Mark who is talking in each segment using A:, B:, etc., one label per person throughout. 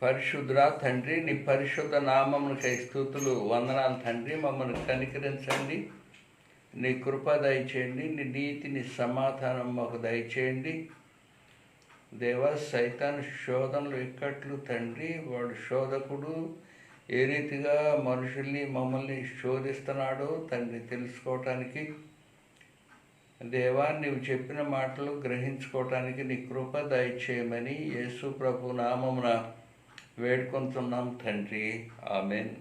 A: పరిశుద్ధుడా తండ్రి, నీ పరిశుద్ధ నామమునకై స్తుతులు, వందనాలు తండ్రి. మమ్మల్ని కనికరించండి, నీ కృప దయచేయండి, నీ నీతి, నీ సమాధానం మాకు దయచేయండి. దేవా, సైతాను శోధనలు ఇక్కట్లు తండ్రి, వాడు శోధకుడు. ఏ రీతిగా మనుషుల్ని మమ్మల్ని శోధిస్తున్నాడో తండ్రి తెలుసుకోవటానికి, దేవా నీవు చెప్పిన మాటలు గ్రహించుకోవటానికి నీ కృప దయచేయమని యేసు ప్రభు నామమున వేడుకొంటున్నాం తండ్రి, ఆమెన్.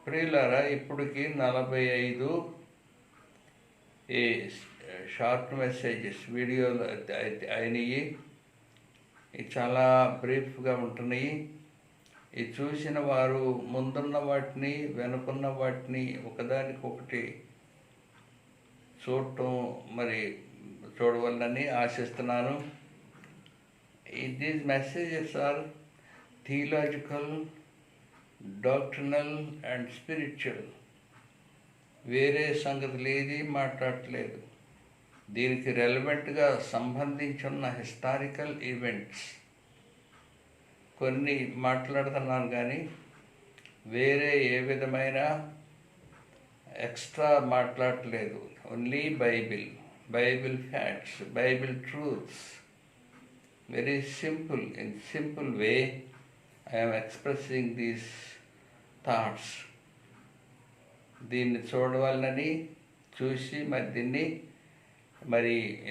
A: ప్రియులారా, ఇప్పటికి 45 ఈ షార్ట్ మెసేజెస్ వీడియోలు అయినాయి. ఇవి చాలా బ్రీఫ్గా ఉంటున్నాయి. ఇది చూసిన వారు ముందున్న వాటిని వెనుకున్న వాటిని ఒకదానికొకటి చూడవలనని ఆశిస్తున్నాను. These messages are theological, doctrinal and spiritual. వేరే సంగతులు ఏది మాట్లాడట్లేదు. దీనికి రెలవెంట్గా సంబంధించున్న హిస్టారికల్ ఈవెంట్స్ కొన్ని మాట్లాడుతున్నాను, కానీ వేరే ఏ విధమైన ఎక్స్ట్రా మాట్లాడట్లేదు. Only Bible facts, Bible truths. Very simple, in simple way I am expressing these thoughts. దీన్ని చూడవాలని చూసి దీన్ని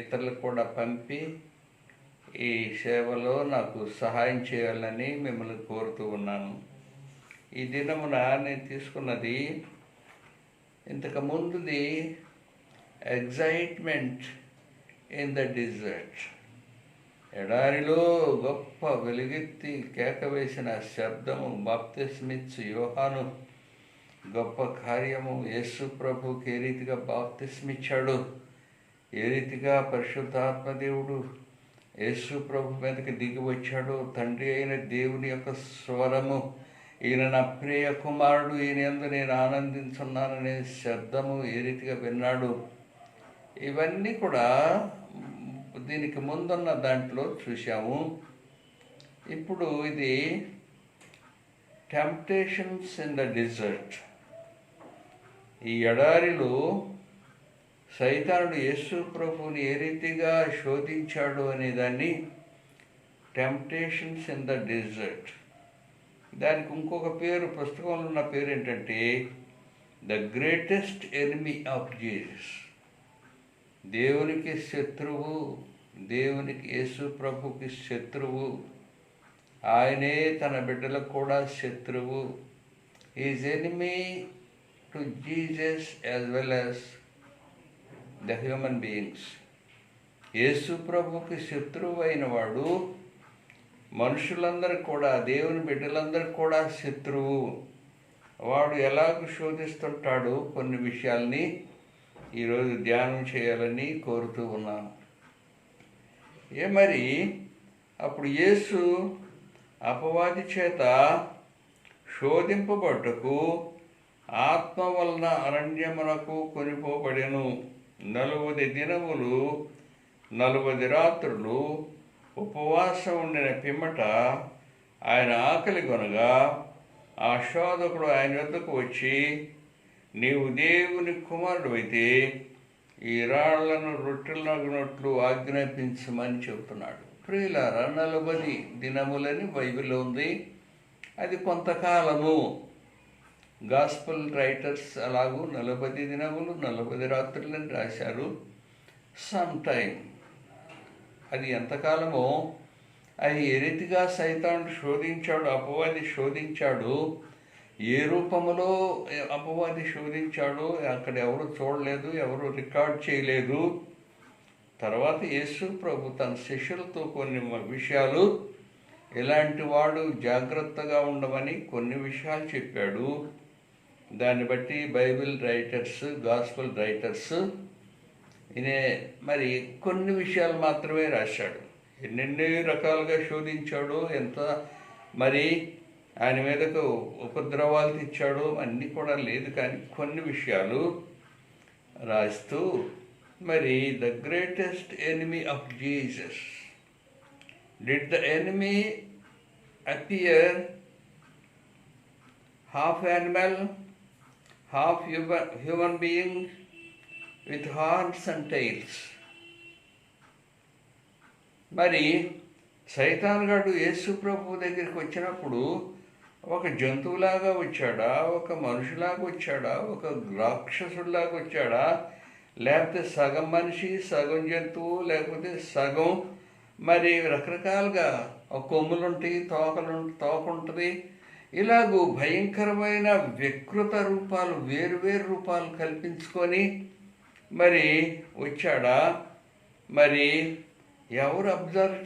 A: ఇతరులకు కూడా పంపి ఈ సేవలో నాకు సహాయం చేయాలని మిమ్మల్ని కోరుతూ ఉన్నాను. ఈ దినమున నేను తీసుకున్నది ఇంతకుముందుది ఎగ్జైట్మెంట్ ఇన్ ద డిజర్ట్. ఎడారిలో గొప్ప వెలుగెత్తి కేక వేసిన శబ్దము, బాప్తిస్మిచ్చు యోహాను గొప్ప కార్యము, యేసు ప్రభుకి ఏ రీతిగా బాప్తిస్మిచ్చాడు, ఏ రీతిగా పరిశుద్ధాత్మదేవుడు యేసు ప్రభు మీదకి దిగి వచ్చాడు, తండ్రి అయిన దేవుని యొక్క స్వరము, ఈయన నా ప్రియ కుమారుడు, ఈయన యందు నేను ఆనందించున్నాననే శబ్దము ఏ రీతిగా విన్నాడు, ఇవన్నీ కూడా దీనికి ముందున్న దాంట్లో చూసాము. ఇప్పుడు ఇది టెంప్టేషన్స్ ఇన్ ద డిజర్ట్. ఈ ఎడారిలో సైతానుడు యేసు ప్రభుని ఏ రీతిగా శోధించాడు అనేదాన్ని టెంప్టేషన్స్ ఇన్ ద డిజర్ట్. దానికి ఇంకొక పేరు, పుస్తకంలో ఉన్న పేరు ఏంటంటే the greatest enemy of Jesus. దేవునికి శత్రువు, దేవునికి యేసు ప్రభుకి శత్రువు, ఆయనే తన బిడ్డలకు కూడా శత్రువు. Is enemy to Jesus as well as the human beings. యేసు ప్రభుకి శత్రువు అయిన వాడు మనుషులందరికీ కూడా, దేవుని బిడ్డలందరికీ కూడా శత్రువు. వాడు ఎలాగ శోధిస్తుంటాడో కొన్ని విషయాల్ని ఈరోజు ధ్యానం చేయాలని కోరుతూ ఉన్నాను. మరి అప్పుడు యేసు అపవాది చేత శోధింపబట్టుకు ఆత్మ వలన అరణ్యమునకు కొనిపోబడెను. 40 దినములు 40 రాత్రులు ఉపవాసం ఉండిన పిమ్మట ఆయన ఆకలి కొనగా ఆ శోధకుడు ఆయన వద్దకు వచ్చి, నీవు దేవుని కుమారుడు అయితే ఈ రాళ్లను రొట్టెలనగునట్లు ఆజ్ఞాపించమని చెబుతున్నాడు. ప్రియులారా, 40 దినములని బైబిల్లో ఉంది. అది కొంతకాలము. గాస్పల్ రైటర్స్ అలాగూ 40 దినములు 40 రాత్రులని రాశారు. సమ్ టైం, అది ఎంతకాలమో, అది ఏ రీతిగా సైతానుడు శోధించాడు, అపవాది శోధించాడు, ఏ రూపములో అపవాది శోధించాడో అక్కడ ఎవరు చూడలేదు, ఎవరు రికార్డ్ చేయలేదు. తర్వాత యేసు ప్రభు తన శిష్యులతో కొన్ని విషయాలు, ఇలాంటి వాడు జాగ్రత్తగా ఉండమని కొన్ని విషయాలు చెప్పాడు. దాన్ని బట్టి బైబిల్ రైటర్స్, గాస్పల్ రైటర్స్ కొన్ని విషయాలు మాత్రమే రాశాడు. ఎన్నెన్ని రకాలుగా శోధించాడో, ఎంత ఆయన మీదకు ఉపద్రవాలు తెచ్చాడో అన్నీ కూడా లేదు, కానీ కొన్ని విషయాలు రాస్తూ the greatest enemy of Jesus. Did the enemy appear half animal, half human being with horns and tails. మరి సైతాన్ గాడు యేసు ప్రభు దగ్గరికి వచ్చినప్పుడు ఒక జంతువులాగా వచ్చాడా, ఒక మనుషులాగా వచ్చాడా, ఒక రాక్షసుడిలాగా వచ్చాడా, లేకపోతే సగం మనిషి సగం జంతువు, లేకపోతే సగం మరి రకరకాలుగా కొమ్ములుంటాయి, తోక ఉంటుంది, ఇలాగూ భయంకరమైన వికృత రూపాలు, వేరువేరు రూపాలు కల్పించుకొని మరి వచ్చాడా? మరి ఎవరు అబ్జర్వ్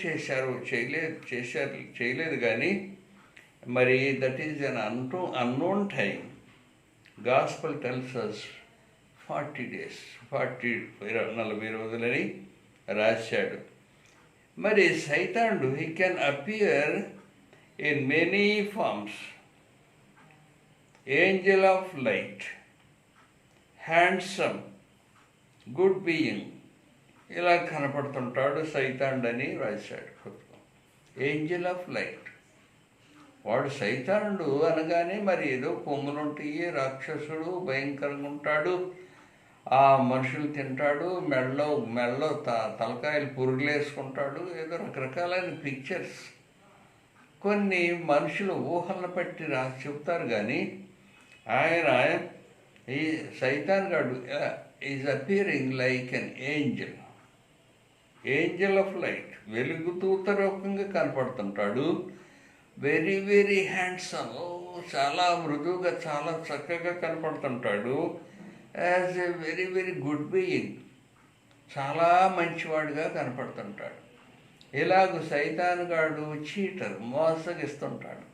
A: చేయలేదు కానీ మరి that is an unknown time. Gospel tells us 40 days, 40 రోజులని రాశాడు. మరి సైతానుడు he can appear in many forms. Angel of light, handsome, good being, ఇలా కనపడుతుంటాడు సైతానుడు అని రాశాడు. Angel of light. వాడు సైతానుడు అనగానే మరి ఏదో కొమ్ములుంటాయి, రాక్షసుడు, భయంకరంగా ఉంటాడు, ఆ మనుషులు తింటాడు, మెడలో తలకాయలు పురుగులేసుకుంటాడు, ఏదో రకరకాలైన పిక్చర్స్ కొన్ని మనుషులు ఊహలను పట్టి చెప్తారు. కానీ ఆయన ఈ సైతాన్ గాడు is appearing like an angel of light. వెలుగుతూత రూపంగా కనపడుతుంటాడు. వెరీ వెరీ హ్యాండ్సమ్, చాలా మృదువుగా, చాలా చక్కగా కనపడుతుంటాడు. As a very very good being, చాలా మంచివాడిగా కనపడుతుంటాడు. ఇలాగ సైతానుగాడు చీటర్, మోసగిస్తుంటాడు.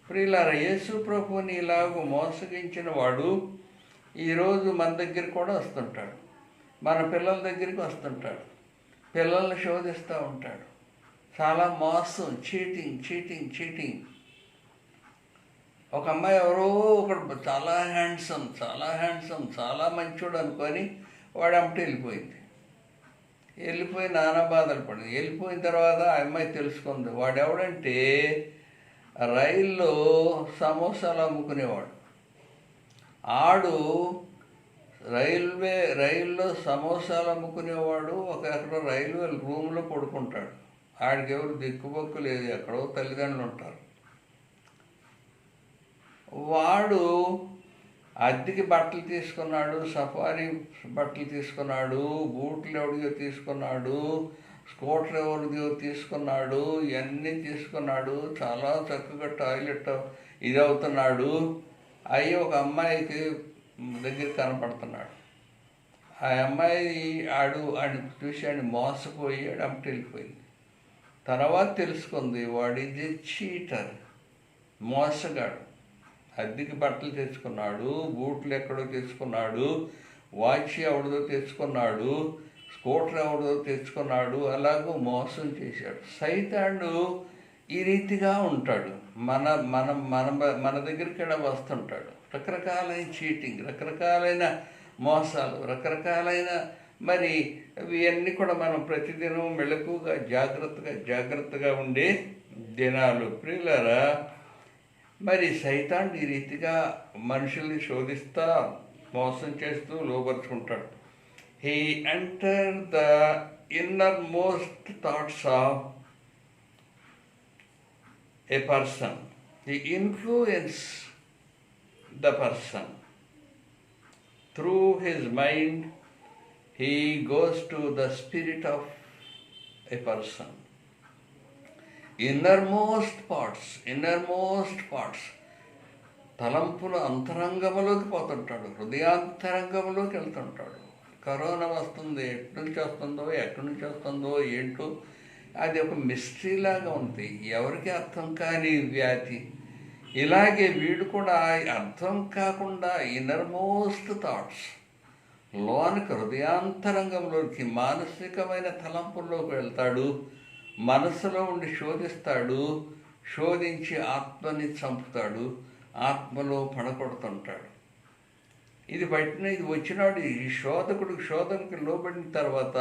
A: ప్రియులారా, యేసు ప్రభుని ఇలాగ మోసగించిన వాడు ఈరోజు మన దగ్గర కూడా వస్తుంటాడు, మన పిల్లల దగ్గరికి వస్తుంటాడు, పిల్లల్ని శోధిస్తూ ఉంటాడు. చాలా మోసం, చీటింగ్. ఒక అమ్మాయి ఎవరో ఒకడు చాలా హ్యాండ్సమ్, చాలా మంచోడు అనుకొని వాడు అమ్మటి వెళ్ళిపోయి నానా బాధలు పడింది. వెళ్ళిపోయిన తర్వాత ఆ అమ్మాయి తెలుసుకుంది వాడెవడంటే రైల్లో సమోసాలు అమ్ముకునేవాడు. ఆడు రైల్లో సమోసాలు అమ్ముకునేవాడు. ఎక్కడో రైల్వే రూమ్లో పడుకుంటాడు. ఆడికి ఎవరు దిక్కుబొక్కు లేదు, ఎక్కడో తల్లిదండ్రులు ఉంటారు. వాడు అద్దెకి బట్టలు తీసుకున్నాడు, సఫారీ బట్టలు తీసుకున్నాడు, బూట్లు ఎవరిదో తీసుకున్నాడు, స్కూటర్ ఎవరిదో తీసుకున్నాడు, ఇవన్నీ తీసుకున్నాడు. చాలా చక్కగా టాయిలెట్ అవుతున్నాడు. అయ్యి ఒక అమ్మాయికి దగ్గర కనపడుతున్నాడు. ఆ అమ్మాయి ఆడిని చూసి ఆడిని మోసపోయి అమ్మటి వెళ్ళిపోయింది. తర్వాత తెలుసుకుంది వాడిది చీటర్, మోసగాడు. అద్దెకి బట్టలు తెచ్చుకున్నాడు, బూట్లు ఎక్కడో తెచ్చుకున్నాడు, వాచ్ ఎవడిదో తెచ్చుకున్నాడు, స్కూటర్ ఎవడిదో తెచ్చుకున్నాడు, అలాగూ మోసం చేశాడు. సైతానుడు ఈ రీతిగా ఉంటాడు. మన మన మన మన దగ్గరికి వస్తుంటాడు. రకరకాలైన చీటింగ్, రకరకాలైన మోసాలు, రకరకాలైన మరి ఇవన్నీ కూడా మనం ప్రతిదినం మెలకుగా జాగ్రత్తగా ఉండే దినాలు. ప్రియులారా, మరి సైతాన్ ఈ రీతిగా మనుషుల్ని శోధిస్తా, మోసం చేస్తూ లోపరుచుకుంటాడు. He enter the inner most thoughts of a person. He influences the person. Through his mind, he goes to the spirit of a person. Innermost parts, తలంపుల అంతరంగంలోకి పోతుంటాడు, హృదయాంతరంగంలోకి వెళ్తుంటాడు. కరోనా వస్తుంది, ఎక్కడి నుంచి వస్తుందో ఏంటో, అది ఒక మిస్టరీలాగా ఉంది, ఎవరికి అర్థం కాని వ్యాధి. ఇలాగే వీడు కూడా అర్థం కాకుండా ఇన్నర్మోస్ట్ థాట్స్ లోనికి, హృదయాంతరంగంలోకి, మానసికమైన తలంపుల్లోకి వెళ్తాడు. మనసులో ఉండి శోధిస్తాడు, శోధించి ఆత్మని చంపుతాడు, ఆత్మలో పడగొడుతుంటాడు. ఇది వచ్చినాడు. ఈ శోధనకు లోబడిన తర్వాత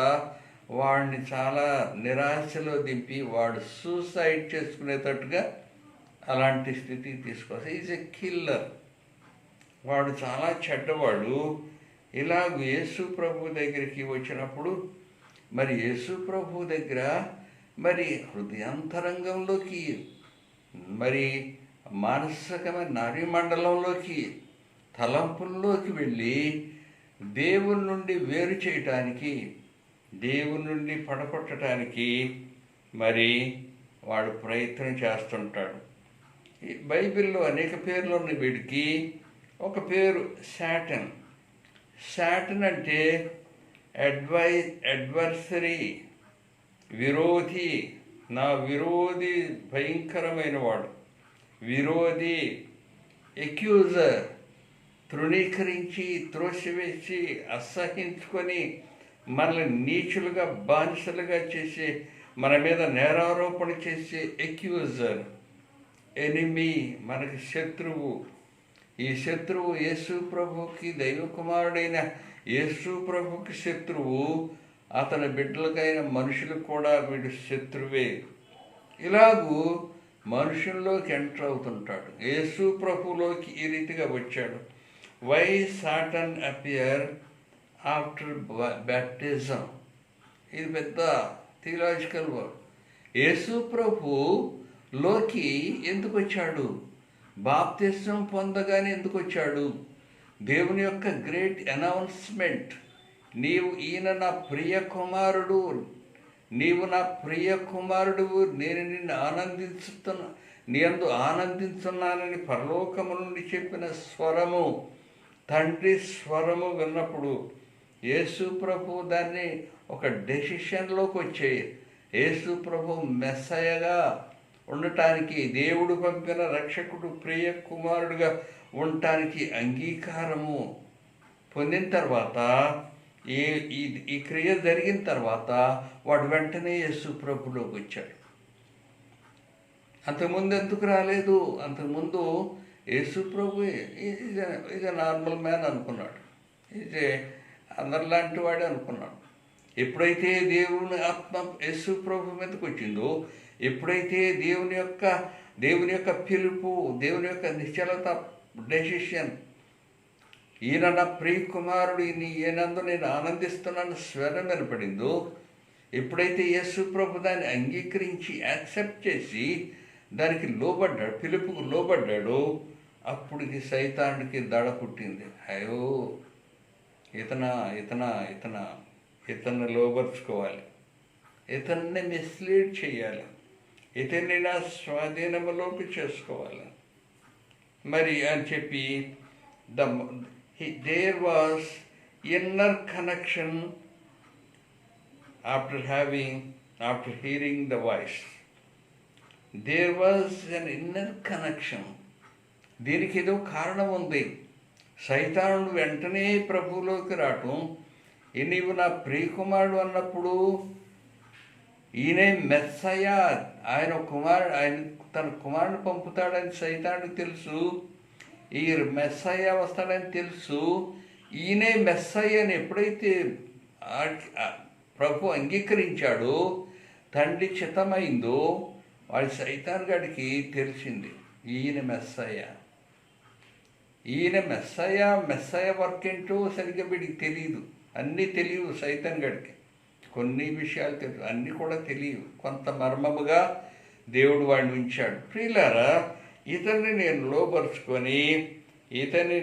A: వాడిని చాలా నిరాశలో దింపి వాడు సూసైడ్ చేసుకునేటట్టుగా అలాంటి స్థితికి తీసుకొస్తాడు. Is a killer. వాడు చాలా చెడ్డవాడు. ఇలాగ యేసు ప్రభు దగ్గరికి వచ్చినప్పుడు మరి యేసు ప్రభు దగ్గర మరి హృదయాంతరంగంలోకి మరి మానసికమైన నాడీమండలంలోకి తలంపుల్లోకి వెళ్ళి దేవుని నుండి వేరు చేయటానికి, దేవుని నుండి పడగొట్టడానికి మరి వాడు ప్రయత్నం చేస్తుంటాడు. ఈ బైబిల్లో అనేక పేర్లు ఉన్న వీడికి ఒక పేరు శాటన్. శాటన్ అంటే అడ్వర్సరీ, విరోధి. నా విరోధి భయంకరమైన వాడు. విరోధి, ఎక్యూజర్, తృణీకరించి త్రోసివేసి అసహించుకొని మనల్ని నీచులుగా బానిసలుగా చేసి మన మీద నేరారోపణ చేసే ఎక్యూజర్, ఎనిమీ, మనకి శత్రువు. ఈ శత్రువు యేసు ప్రభుకి, దైవ కుమారుడైన యేసు ప్రభుకి శత్రువు. అతని బిడ్డలకైన మనుషులకు కూడా వీడు శత్రువే. ఇలాగూ మనుషుల్లోకి ఎంటర్ అవుతుంటాడు. యేసు ప్రభులోకి ఈ రీతిగా వచ్చాడు. Why Satan appear after baptism. ఇది పెద్ద థియలాజికల్ వర్డ్. యేసు ప్రభులోకి ఎందుకు వచ్చాడు? బాప్తిస్మం పొందగానే ఎందుకు వచ్చాడు? దేవుని యొక్క గ్రేట్ అనౌన్స్మెంట్, ఈయన నా ప్రియ కుమారుడు, నీవు నా ప్రియ కుమారుడు, నేను నిన్ను నీ ఆనందించున్నానని పరలోకము నుండి చెప్పిన స్వరము, తండ్రి స్వరము విన్నప్పుడు యేసు ప్రభు దాన్ని ఒక డెసిషన్లోకి వచ్చే యేసు ప్రభు మెస్సయగా ఉండటానికి, దేవుడు పంపిన రక్షకుడు ప్రియ కుమారుడుగా ఉండటానికి అంగీకారము పొందిన తర్వాత, ఈ క్రియ జరిగిన తర్వాత వాడు వెంటనే యేసు ప్రభులోకి వచ్చాడు. అంతకుముందు ఎందుకు రాలేదు? అంతకుముందు యేసు ప్రభు ఈజ్ నార్మల్ మ్యాన్ అనుకున్నాడు. ఈజ్ అందరిలాంటి వాడే అనుకున్నాడు. ఎప్పుడైతే దేవుని ఆత్మ యేసు ప్రభు మీదకి వచ్చిందో, ఎప్పుడైతే దేవుని యొక్క పిలుపు, దేవుని యొక్క నిశ్చలత, డెసిషన్, ఈయన నా ప్రియ కుమారుడు, ఈయనందు నేను ఆనందిస్తున్నాను స్వరం వినపడిందో, ఎప్పుడైతే యేసు ప్రభు దాన్ని అంగీకరించి యాక్సెప్ట్ చేసి దానికి లోబడ్డాడు, పిలుపుకు లోబడ్డాడో, అప్పుడుకి సైతానుడికి దడ పుట్టింది. అయ్యో, ఇతన్ని లోబర్చుకోవాలి, ఇతన్ని మిస్లీడ్ చేయాలి, ఇతన్ని నా స్వాధీనంలోకి చేసుకోవాలి మరి అని చెప్పి there was inner connection after hearing the voice. There was an inner connection. దీనికి ఏదో కారణం ఉంది. సైతానుడు వెంటనే ప్రభువులోకి రావటం, నీవు నా ప్రియకుమారుడు అన్నప్పుడు ఈయనే మెస్సయ్య, ఆయన తన కుమారుడు పంపుతాడని సైతానుడికి తెలుసు. ఈ మెస్సయ్య వస్తాడని తెలుసు. ఈయనే మెస్సయ్య అని ఎప్పుడైతే ప్రభు అంగీకరించాడో, తండ్రి చిత్తమైందో, వాడి సైతాన్ గడికి తెలిసింది ఈయన మెస్సయ్య. మెస్సయ్య వర్క్ ఏంటో సరిగ్గా వీడికి తెలియదు. అన్నీ తెలియవు సైతాన్ గడికి. కొన్ని విషయాలు తెలుసు, అన్నీ కూడా తెలియవు. కొంత మర్మముగా దేవుడు వాడిని ఉంచాడు. ప్రియులారా, ఇతన్ని నేను లోపరుచుకొని ఇతన్ని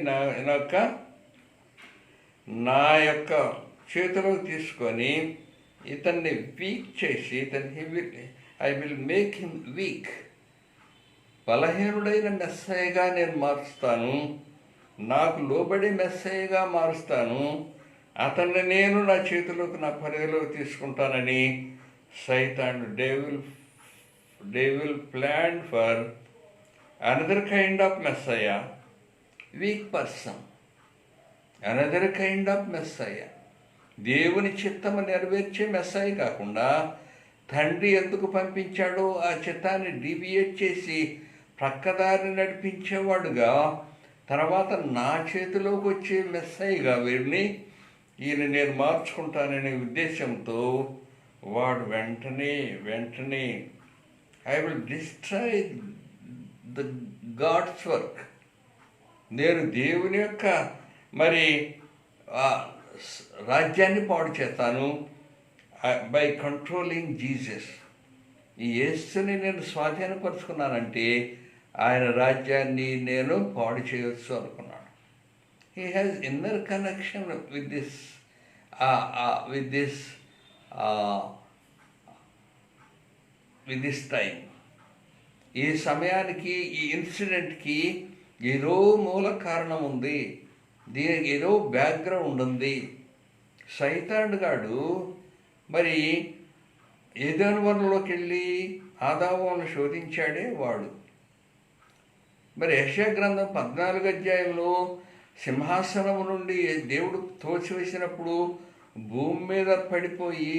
A: నా యొక్క చేతిలో తీసుకొని ఇతన్ని వీక్ చేసి I will make him weak. బలహీనుడైన మెస్సయ్యగా నేను మారుస్తాను, నాకు లోబడి మెస్సయ్యగా మారుస్తాను, అతన్ని నేను నా చేతిలోకి, నా పరిధిలోకి తీసుకుంటానని సైతాను devil plan for another kind of Messiah, week person, another kind of Messiah. దేవుని చిత్తము నెరవేర్చే మెస్సయ్య కాకుండా తండ్రి ఎందుకు పంపించాడో ఆ చిత్తాన్ని డీవియేట్ చేసి ప్రక్కదారిని నడిపించేవాడుగా, తర్వాత నా చేతిలోకి వచ్చే మెస్సయ్యగా వీడిని నేను మార్చుకుంటాననే ఉద్దేశంతో వాడు వెంటనే I will destroy the God's work. నేను దేవుని యొక్క మరి రాజ్యాన్ని పాడు చేస్తాను బై కంట్రోలింగ్ జీసస్. ఈ యేసుని నేను స్వాధీనపరుచుకున్నానంటే ఆయన రాజ్యాన్ని నేను పాడు చేయవచ్చు అనుకున్నాను. He has inner connection with this with this time. ఈ సమయానికి, ఈ ఇన్సిడెంట్కి ఏదో మూల కారణం ఉంది, దీనికి ఏదో బ్యాక్గ్రౌండ్ ఉంది. సైతాన్ గాడు మరి ఏదైనా వనంలోకి వెళ్ళి ఆదామును శోధించాడే వాడు. మరి యెషయా గ్రంథం 14 అధ్యాయంలో సింహాసనం నుండి దేవుడు తోసివేసినప్పుడు భూమి మీద పడిపోయి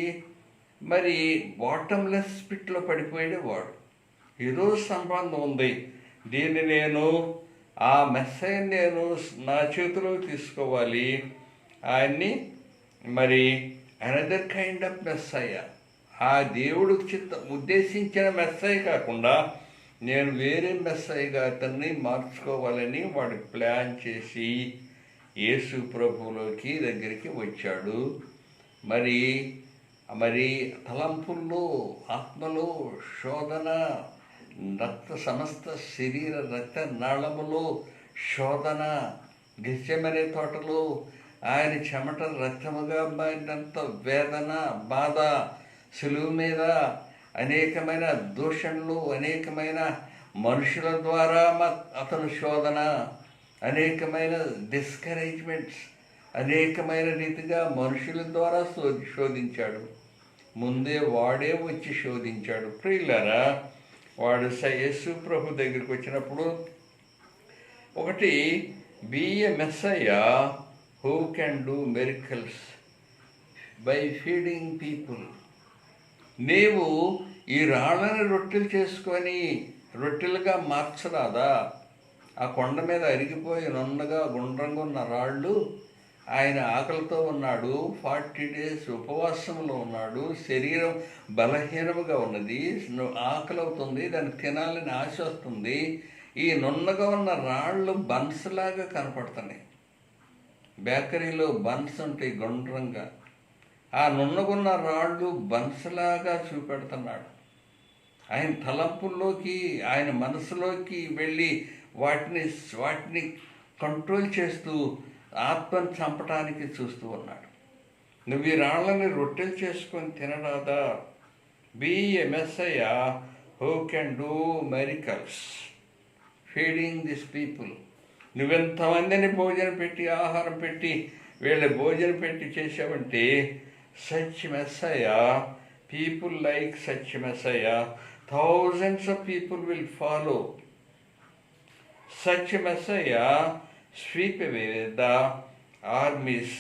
A: మరి బాటమ్లెస్ పిట్లో పడిపోయాడే వాడు. ఏదో సంబంధం ఉంది. దీన్ని నేను ఆ మెస్సయ్యని నేను నా చేతిలో తీసుకోవాలి. ఆయన్ని మరి అనదర్ కైండ్ ఆఫ్ మెస్సయ్య, ఆ దేవుడు ఉద్దేశించిన మెస్సయ్య కాకుండా నేను వేరే మెస్సయ్యగా అతన్ని మార్చుకోవాలని వాడు ప్లాన్ చేసి యేసు ప్రభువులోకి దగ్గరికి వచ్చాడు. మరి మరి తలంపుల్లో, ఆత్మలో శోధన, సమస్త శరీర రక్త నాళములో శోధన. గెత్సెమనే తోటలో ఆయన చెమట రక్తముగా మారినంత వేదన, బాధ, సులువు మీద అనేకమైన దూషణలు, అనేకమైన మనుషుల ద్వారా అతను శోధన, అనేకమైన డిస్కరేజ్మెంట్స్, అనేకమైన రీతిగా మనుషుల ద్వారా శోధించాడు. ముందే వాడే వచ్చి శోధించాడు. ప్రియులారా, వాడు యేసు ప్రభు దగ్గరికి వచ్చినప్పుడు ఒకటి, be a Messiah who can do miracles by feeding people. నీవు ఈ రాళ్ళని రొట్టెలు చేసుకొని రొట్టెలుగా మార్చరాదా? ఆ కొండ మీద అరిగిపోయి నున్నగా గుండ్రంగా ఉన్న రాళ్ళు, ఆయన ఆకలితో ఉన్నాడు, 40 days ఉపవాసంలో ఉన్నాడు, శరీరం బలహీనముగా ఉన్నది, ఆకలి అవుతుంది, దానికి తినాలని ఆశ వస్తుంది. ఈ నున్నగా ఉన్న రాళ్ళు బన్స్లాగా కనపడుతున్నాయి. బేకరీలో బన్స్ ఉంటాయి గుండ్రంగా, ఆ నున్నగున్న రాళ్ళు బన్స్లాగా చూపెడుతున్నాడు. ఆయన తలంపుల్లోకి, ఆయన మనసులోకి వెళ్ళి వాటిని కంట్రోల్ చేస్తూ ఆత్మను చంపటానికి చూస్తూ ఉన్నాడు. నువ్వు ఈ రాళ్ళని రొట్టెలు చేసుకొని తినరాదా? Be a Messiah who can do miracles feeding this people. నువ్వెంతమందిని భోజనం పెట్టి, ఆహారం పెట్టి, వీళ్ళ భోజనం పెట్టి చేసావంటే such messiah, people like such messiah, thousands of people will follow. Such a Messiah sweep away the armies.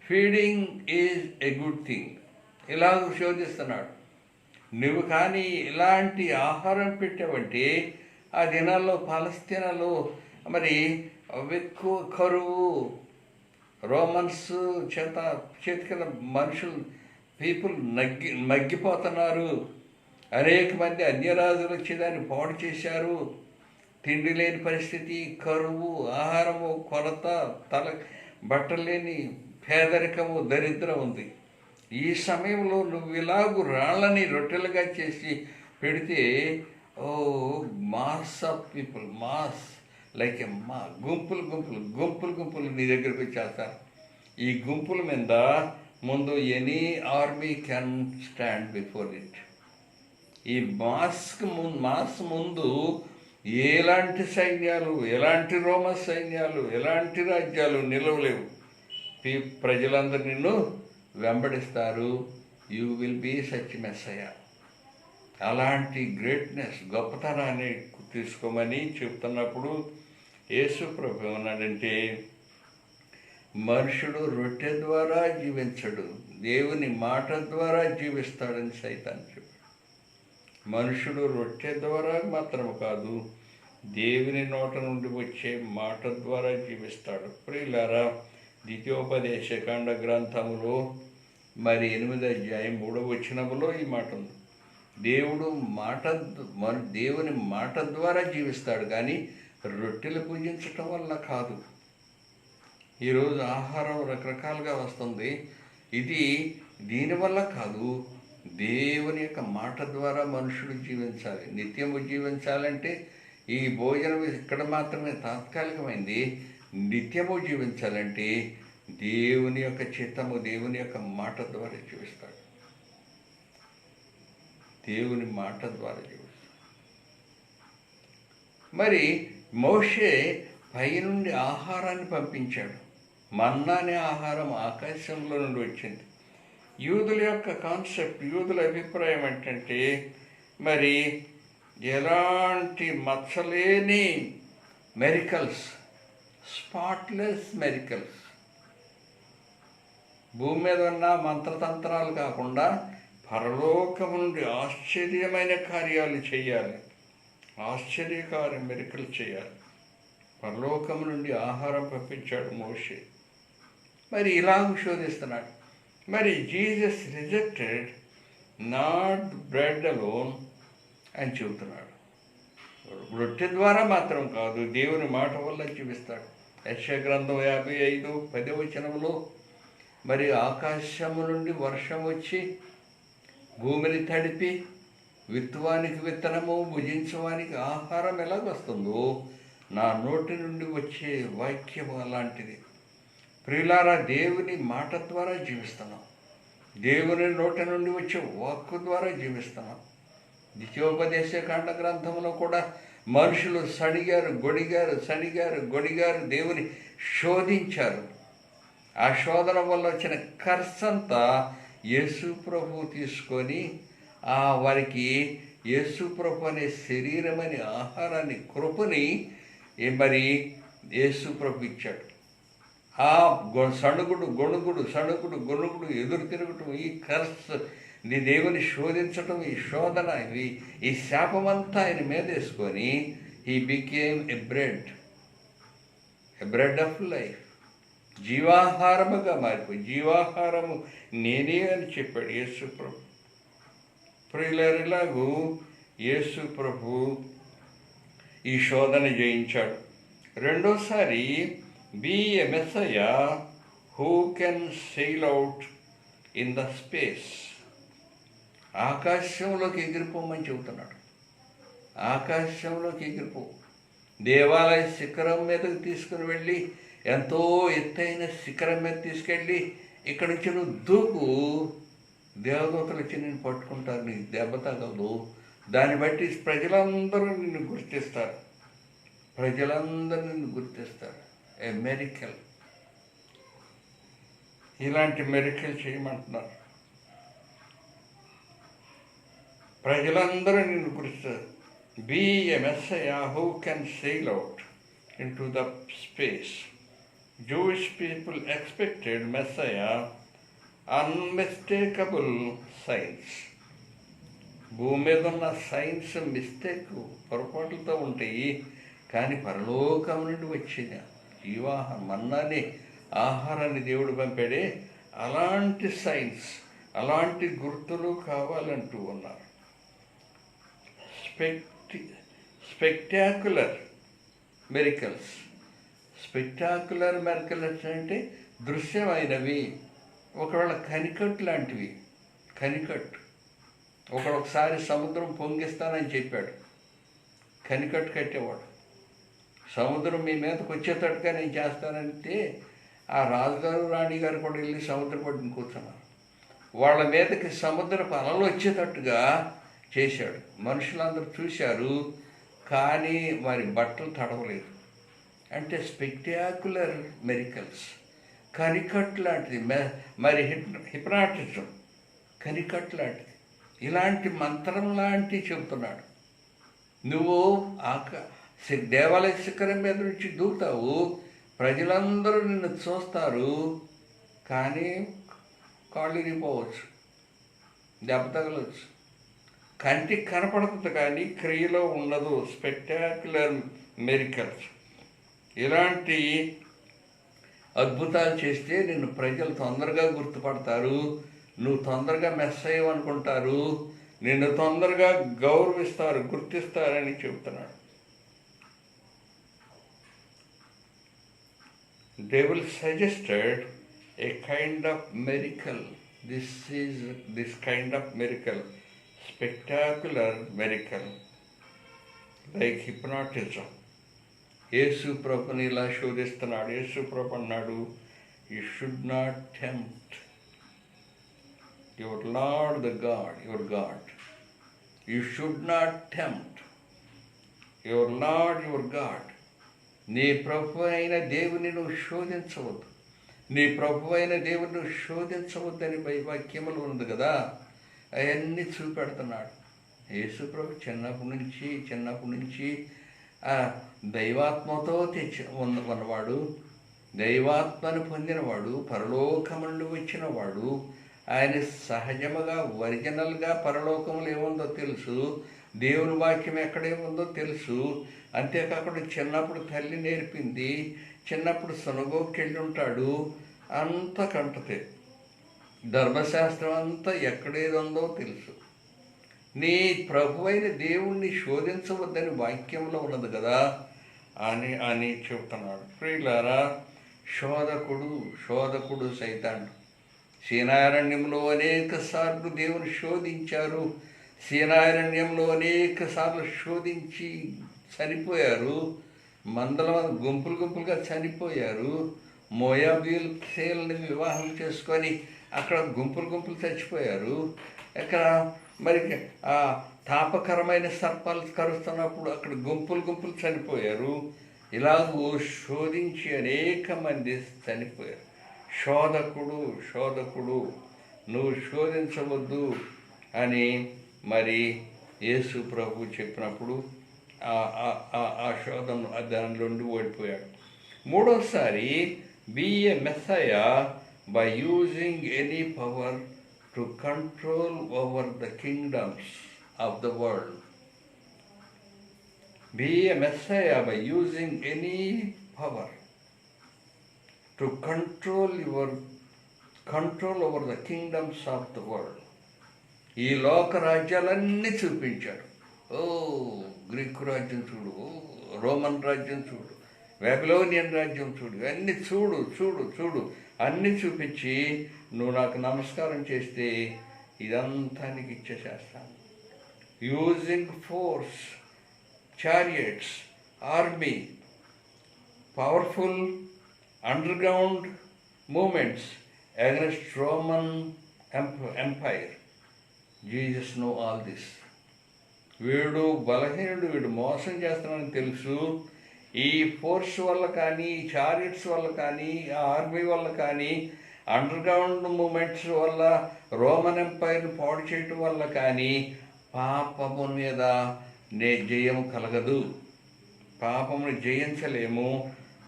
A: Feeding is a good thing. ఇలాగ శోధిస్తున్నాడు. నువ్వు కానీ ఇలాంటి ఆహారం పెట్టావంటే ఆ దినాల్లో పాలస్తీనాలో మరి ఎక్కువ కరువు, రోమన్స్ చేతి కింద మనుషులు, పీపుల్ మగ్గిపోతున్నారు. అనేక మంది అన్యరాజులు వచ్చి దాన్ని పాడు చేశారు. తిండి లేని పరిస్థితి, కరువు, ఆహారము కొరత, బట్టలు లేని పేదరికము, దరిద్రం ఉంది. ఈ సమయంలో నువ్వు ఇలాగూ రాళ్ళని రొట్టెలుగా చేసి పెడితే mass of people, mass like గుంపులు నీ దగ్గరికి వచ్చేస్తారు. ఈ గుంపుల మీద ముందు any army can stand before it. ఈ మాస్ ముందు ఎలాంటి సైన్యాలు, ఎలాంటి రోమన్ సైన్యాలు, ఎలాంటి రాజ్యాలు నిలవలేవు. ప్రజలందరూ నిన్ను వెంబడిస్తారు. You will be such messiah. అలాంటి గ్రేట్నెస్, గొప్పతనాన్ని తీసుకోమని చెప్తున్నప్పుడు యేసు ప్రభు ఏమన్నాడంటే, మనుషుడు రొట్టె ద్వారా జీవించడు, దేవుని మాట ద్వారా జీవిస్తాడని సైతాన్ చెప్పాడు. మనుషుడు రొట్టె ద్వారా మాత్రము కాదు, దేవుని నోట నుండి వచ్చే మాట ద్వారా జీవిస్తాడు. ప్రియులారా, ద్వితీయోపదేశకాండ గ్రంథములో మరి 8వ అధ్యాయం 3వ వచనములో ఈ మాట ఉంది. దేవుడు మాట దేవుని మాట ద్వారా జీవిస్తాడు, కానీ రొట్టెలు పూజించటం వల్ల కాదు. ఈరోజు ఆహారం రకరకాలుగా వస్తుంది, ఇది దీనివల్ల కాదు. దేవుని యొక్క మాట ద్వారా మనుషుడు జీవించాలి. నిత్యము జీవించాలంటే ఈ భోజనం ఇక్కడ మాత్రమే తాత్కాలికమైంది. నిత్యము జీవించాలంటే దేవుని యొక్క చిత్తము, దేవుని యొక్క మాట ద్వారా జీవిస్తాడు. దేవుని మాట ద్వారా జీవిస్తాడు. మరి మోషే పైనుండి ఆహారాన్ని పంపించాడు. మన్నా అనే ఆహారం ఆకాశంలో నుండి వచ్చింది. యూదుల యొక్క కాన్సెప్ట్, యూదుల అభిప్రాయం ఏంటంటే, మరి ఎలాంటి మచ్చలేని మెరికల్స్, స్పాట్లెస్ మెరికల్స్, భూమి మీద ఉన్న మంత్రతంత్రాలు కాకుండా పరలోకం నుండి ఆశ్చర్యమైన కార్యాలు చేయాలి, ఆశ్చర్యకార్య మెరికలు చేయాలి. పరలోకం నుండి ఆహారం పంపించాడు మోషే. మరి ఇలాగ శోధిస్తున్నాడు. మరి Jesus rejected not bread alone అని చెబుతున్నాడు. రొట్టె ద్వారా మాత్రం కాదు, దేవుని మాట వల్ల జీవిస్తాడు. యెషయా గ్రంథం 55:10 మరి ఆకాశము నుండి వర్షం వచ్చి భూమిని తడిపి విత్తువానికి విత్తనము, భుజించవానికి ఆహారం ఎలాగొస్తుందో నా నోటి నుండి వచ్చే వాక్యం అలాంటిది. ప్రియులారా, దేవుని మాట ద్వారా జీవిస్తున్నాం, దేవుని నోటి నుండి వచ్చే వాక్కు ద్వారా జీవిస్తున్నాం. ద్వితీయోపదేశకాండ గ్రంథంలో కూడా మనుషులు సణిగారు, గొడిగారు, దేవుని శోధించారు. ఆ శోధన వల్ల వచ్చిన ఖర్చంతా యేసు ప్రభు తీసుకొని వారికి యేసు ప్రభు అనే శరీరం అనే ఆహారాన్ని, కృపని మరి యేసు ప్రభు ఇచ్చాడు. ఆ గొణుగుడు ఎదురు తిరగటం, ఈ కర్స్, నీ దేవుని శోధించటం, ఈ శోధన, ఈ శాపమంతా ఆయన మీద వేసుకొని he became a bread of life, జీవాహారముగా మారిపోయి, జీవాహారము నేనే అని చెప్పాడు యేసు ప్రభు. ప్రియులారిలాగూ యేసు ప్రభు ఈ శోధన జయించాడు. రెండోసారి be a Messiah who can sail out in the space. ఆకాశంలోకి ఎగిరిపోమని చెబుతున్నాడు. ఆకాశంలోకి ఎగిరిపో, దేవాలయ శిఖరం మీదకి తీసుకుని వెళ్ళి, ఎంతో ఎత్తైన శిఖరం మీద తీసుకెళ్ళి ఇక్కడ నుంచి నువ్వు దూకు, దేవదూతలు వచ్చి నేను పట్టుకుంటారు, నీకు దెబ్బ తగదు. దాన్ని బట్టి ప్రజలందరూ నిన్ను గుర్తిస్తారు, ఏ మెరికల్. ఇలాంటి మెరికల్ చేయమంటున్నారు. ప్రజలందరూ నిన్ను గుర్తిస్తారు. Be a messiah who can sail out into the space. Jewish people expected messiah unmistakable signs. భూమి మీద ఉన్న సైన్స్ మిస్టేక్, పొరపాట్లతో ఉంటాయి, కానీ పరలోకం నుండి వచ్చిన జీవాహారం, మన్నానే ఆహారాన్ని దేవుడు పంపాడే, అలాంటి సైన్స్, అలాంటి గుర్తులు కావాలంటూ ఉన్నారు. Spectacular miracles. స్పెక్టాక్యులర్ మెరికల్స్ అంటే దృశ్యమైనవి. ఒకవేళ కనికట్టు లాంటివి. కనికట్టు, ఒకసారి సముద్రం పొంగిస్తానని చెప్పాడు, కనికట్టు కట్టేవాడు. సముద్రం మీ మీదకి వచ్చేటట్టుగా నేను చేస్తానంటే ఆ రాజుగారు, రాణిగారు కూడా వెళ్ళి సముద్రం పట్టుకుని కూర్చున్నారు. వాళ్ళ మీదకి సముద్రపు అలలు వచ్చేటట్టుగా చేశాడు. మనుషులందరూ చూశారు, కానీ వారి బట్టలు తడవలేదు. అంటే స్పెక్టాక్యులర్ మెరికల్స్. కనికట్టు లాంటిది, మరి హిప్నాటిజం కనికట్టు లాంటిది. ఇలాంటి మంత్రం లాంటివి చెబుతున్నాడు. నువ్వు దేవాలయ శిఖరం మీద నుంచి దూకుతావు, ప్రజలందరూ నిన్ను చూస్తారు, కానీ కాళ్ళు ఇరిగిపోవచ్చు, దెబ్బ తగలవచ్చు, కంటికి కనపడుతుంది కానీ క్రియలో ఉండదు. Spectacular miracles. ఇలాంటి అద్భుతాలు చేస్తే నిన్ను ప్రజలు తొందరగా గుర్తుపడతారు, నువ్వు తొందరగా మెస్ అయ్యవనుకుంటారు, నిన్ను తొందరగా గౌరవిస్తారు, గుర్తిస్తారని చెబుతున్నాడు. Devil suggested a kind of miracle. This kind of miracle, spectacular miracle, like hypnotism. యేసు ప్రభుని ఇలా శోధిస్తున్నాడు. యేసు ప్రభు అన్నాడు, you should not tempt your lord the God, your God. You should not tempt your lord, your God. నీ ప్రభు అయిన దేవుని నువ్వు శోధించవద్దు. నీ ప్రభు అయిన దేవుని నువ్వు శోధించవద్దని వాక్యములు ఉంది కదా, అవన్నీ చూపెడుతున్నాడు. యేసు ప్రభు చిన్నప్పటి నుంచి దైవాత్మతో ఉన్నవాడు, దైవాత్మను పొందినవాడు, పరలోకముండి వచ్చినవాడు. ఆయన సహజముగా ఒరిజినల్గా పరలోకములు ఏముందో తెలుసు, దేవుని వాక్యం ఎక్కడేముందో తెలుసు. అంతేకాకుండా చిన్నప్పుడు తల్లి నేర్పింది, చిన్నప్పుడు సొనగోకి వెళ్ళి ఉంటాడు. అంత కంటతే ధర్మశాస్త్రం అంతా ఎక్కడేదుందో తెలుసు. నీ ప్రభు అయిన దేవుణ్ణి శోధించవద్దని వాక్యంలో ఉన్నది కదా అని చెప్తున్నాడు. ప్రియులారా, శోధకుడు సైతాను. సీనారణ్యంలో అనేక సార్లు దేవుని శోధించారు. సీనారణ్యంలో అనేక సార్లు శోధించి చనిపోయారు. గుంపులుగా చనిపోయారు. మోయాబీయుల స్త్రీలని వివాహం చేసుకొని అక్కడ గుంపులు చచ్చిపోయారు. ఇక్కడ మరి ఆ తాపకరమైన సర్పాలు కరుస్తున్నప్పుడు అక్కడ గుంపులు చనిపోయారు. ఇలాగూ శోధించి అనేక మంది చనిపోయారు. శోధకుడు నువ్వు శోధించవద్దు అని మరి యేసు ప్రభు చెప్పినప్పుడు ఆ శోధన దానిలో ఓడిపోయాడు. మూడోసారి be a Messiah by using any power to control over the kingdoms of the world. Be a Messiah by using any power to control over the kingdoms of the world. ఈ లోక రాజ్యాలన్నీ చూపించాడు. గ్రీకు రాజ్యం చూడు, Roman రాజ్యం చూడు, Babylonian రాజ్యం చూడు, అన్నీ చూడు అన్నీ చూపించి నువ్వు నాకు నమస్కారం చేస్తే ఇదంతా నీకు ఇచ్చేసేస్తాను. Using force, chariots, army, powerful underground movements against Roman Empire. Jesus know all this. వీడు బలహీనుడు, వీడు మోసం చేస్తున్నాడని తెలుసు. ఈ ఫోర్స్ వల్ల కానీ, ఈ చారియట్స్ వల్ల కానీ, ఆర్మీ వల్ల కానీ, అండర్గ్రౌండ్ మూమెంట్స్ వల్ల, రోమన్ ఎంపైర్ని పాడు చేయటం వల్ల కానీ పాపము మీద జయము కలగదు. పాపమును జయించలేము.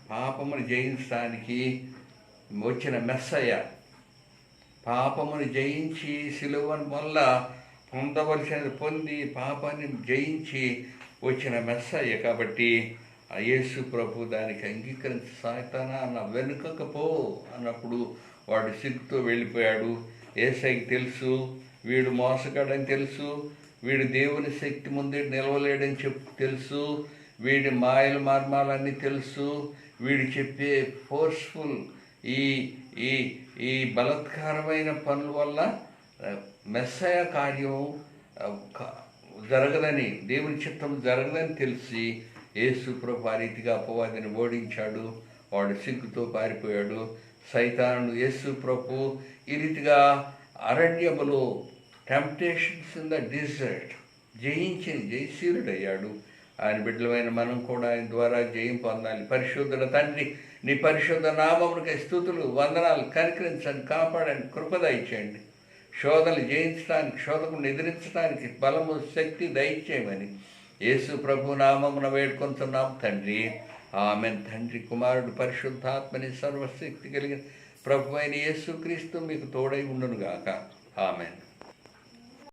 A: పాపమును జయించడానికి వచ్చిన మెస్సయ్య, పాపమును జయించి సిలువను వల్ల పొందవలసినది పొంది పాపాన్ని జయించి వచ్చిన మెస్సయ్య. కాబట్టి ఆ యేసు ప్రభు దానికి అంగీకరించి సాతానా నా వెనుకకు పో అన్నప్పుడు వాడు సిగ్గుతో వెళ్ళిపోయాడు. యేసయ్యకి తెలుసు వీడు మోసగాడని తెలుసు, వీడు దేవుని శక్తి ముందు నిలవలేడని తెలుసు, వీడి మాయల మర్మాలన్నీ తెలుసు. వీడు చెప్పే ఫోర్స్ఫుల్ ఈ బలత్కారమైన పనుల వల్ల మెస్సయ కార్యం జరగదని, దేవుని చిత్తం జరగదని తెలిసి యేసు ప్రభు ఆ రీతిగా అపవాదిని ఓడించాడు. వాడు సిగ్గుతో పారిపోయాడు. సైతానుడు యేసు ప్రభు ఈ రీతిగా అరణ్యములో టెంప్టేషన్స్ ఇన్ ద డిజర్ట్ జయించి జయశీలుడయ్యాడు. ఆయన బిడ్డలమైన మనం కూడా ఆయన ద్వారా జయం పొందాలి. పరిశుద్ధుల తండ్రి, నీ పరిశుద్ధ నామమునకై స్తుతులు, వందనాలు. కనికరించండి, కాపాడండి, కృప దయచేయండి. శోధనలు జయించడానికి, శోధకులను ఎదిరించడానికి బలము, శక్తి దయచేయమని యేసు ప్రభు నామమున వేడుకొంటున్నాం తండ్రి. ఆమెన్. తండ్రి, కుమారుడు, పరిశుద్ధాత్మని సర్వశక్తి కలిగిన ప్రభు అయిన యేసు క్రీస్తు మీకు తోడై ఉండునుగాక. ఆమెన్.